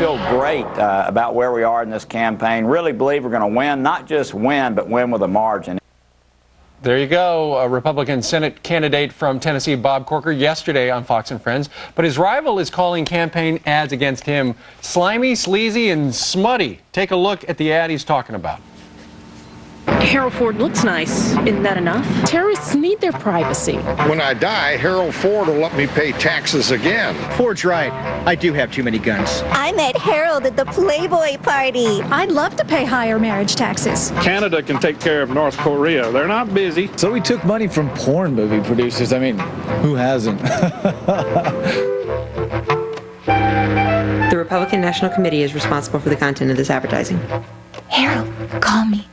feel great about where we are in this campaign. Really believe we're going to win, not just win, but win with a margin. There you go, a Republican Senate candidate from Tennessee, Bob Corker, yesterday on Fox and Friends. But his rival is calling campaign ads against him slimy, sleazy, and smutty. Take a look at the ad he's talking about. Harold Ford looks nice. Isn't that enough? Terrorists need their privacy. When I die, Harold Ford will let me pay taxes again. Ford's right. I do have too many guns. I met Harold at the Playboy party. I'd love to pay higher marriage taxes. Canada can take care of North Korea. They're not busy. So we took money from porn movie producers. I mean, who hasn't? The Republican National Committee is responsible for the content of this advertising. Harold, call me.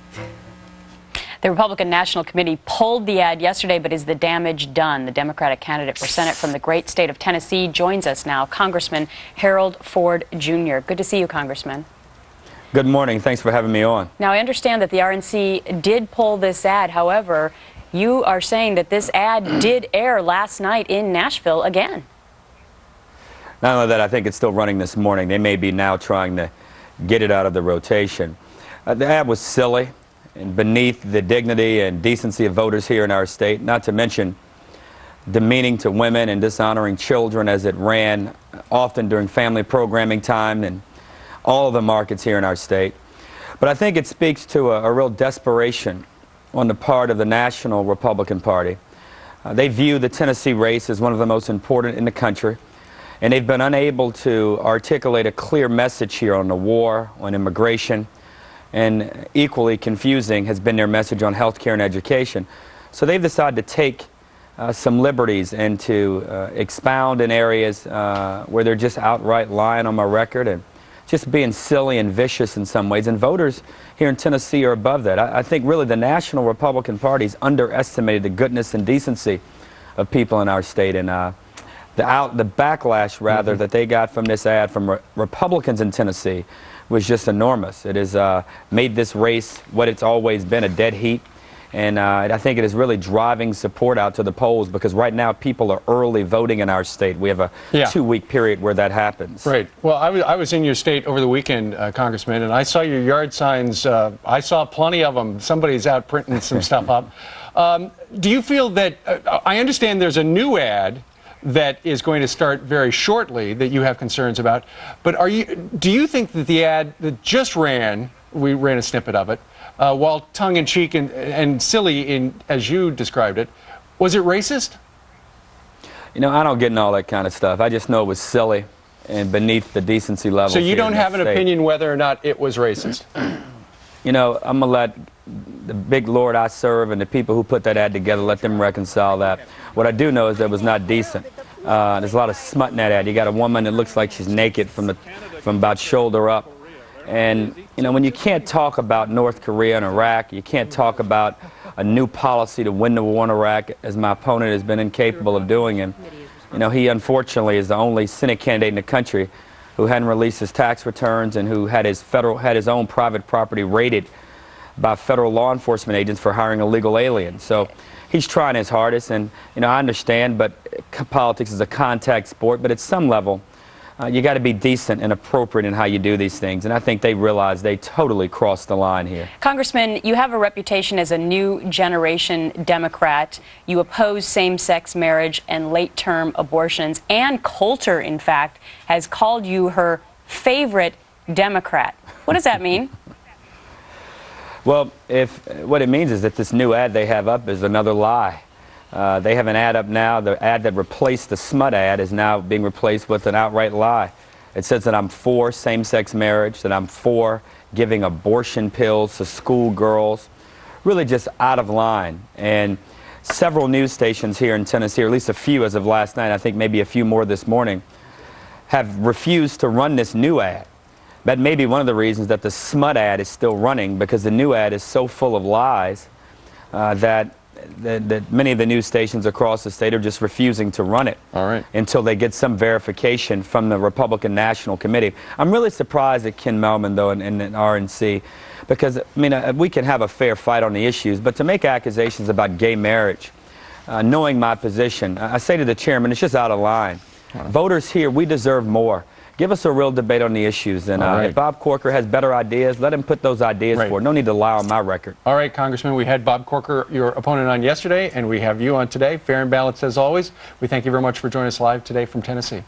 The Republican National Committee pulled the ad yesterday, but is the damage done? The Democratic candidate for Senate from the great state of Tennessee joins us now, Congressman Harold Ford Jr. Good to see you, Congressman. Good morning. Thanks for having me on. Now, I understand that the RNC did pull this ad. However, you are saying that this ad did air last night in Nashville again. Not only that, I think it's still running this morning. They may be now trying to get it out of the rotation. The ad was silly and beneath the dignity and decency of voters here in our state, not to mention demeaning to women and dishonoring children as it ran often during family programming time and all of the markets here in our state. But I think it speaks to a real desperation on the part of the National Republican Party. They view the Tennessee race as one of the most important in the country, and they've been unable to articulate a clear message here on the war, on immigration, and equally confusing has been their message on health care and education. So they've decided to take some liberties and to expound in areas where they're just outright lying on my record and just being silly and vicious in some ways. And voters here in Tennessee are above that. I think really the National Republican Party's underestimated the goodness and decency of people in our state. And the backlash, rather, that they got from this ad from Republicans in Tennessee was just enormous. It has made this race what it's always been, a dead heat. And I think it is really driving support out to the polls because right now people are early voting in our state. We have a 2-week period where that happens. Right. Well, I was in your state over the weekend, Congressman, and I saw your yard signs. I saw plenty of them. Somebody's out printing some stuff up. Do you feel that, I understand there's a new ad that is going to start very shortly that you have concerns about, but do you think that the ad that just ran, we ran a snippet of it, while tongue-in-cheek and silly, as you described it, was it racist? You know, I don't get in all that kind of stuff. I just know it was silly and beneath the decency level. So you don't have an opinion whether or not it was racist? You know, I'm going to let the big Lord I serve and the people who put that ad together, let them reconcile that. What I do know is that it was not decent. There's a lot of smut in that ad. You got a woman that looks like she's naked from about shoulder up. And, you know, when you can't talk about North Korea and Iraq, you can't talk about a new policy to win the war in Iraq, as my opponent has been incapable of doing. And, you know, he unfortunately is the only Senate candidate in the country who hadn't released his tax returns and who had his own private property raided by federal law enforcement agents for hiring illegal aliens. So he's trying his hardest, and you know I understand, but politics is a contact sport. But at some level, you got to be decent and appropriate in how you do these things, and I think they realize they totally crossed the line here. Congressman, you have a reputation as a new generation Democrat. You oppose same-sex marriage and late-term abortions. Ann Coulter, in fact, has called you her favorite Democrat. What does that mean? Well, what it means is that this new ad they have up is another lie. They have an ad up now. The ad that replaced the smut ad is now being replaced with an outright lie. It says that I'm for same-sex marriage, that I'm for giving abortion pills to schoolgirls. Really just out of line. And several news stations here in Tennessee, or at least a few as of last night, I think maybe a few more this morning, have refused to run this new ad. That may be one of the reasons that the smut ad is still running, because the new ad is so full of lies that many of the news stations across the state are just refusing to run it until they get some verification from the Republican National Committee. I'm really surprised at Ken Mehlman, though, and RNC, because, I mean, we can have a fair fight on the issues, but to make accusations about gay marriage, knowing my position, I say to the chairman, it's just out of line. Voters here, we deserve more. give us a real debate on the issues. And All right. if Bob Corker has better ideas, let him put those ideas Right. forward. No need to lie on my record. All right, Congressman, we had Bob Corker, your opponent, on yesterday, and we have you on today. Fair and balanced as always. We thank you very much for joining us live today from Tennessee.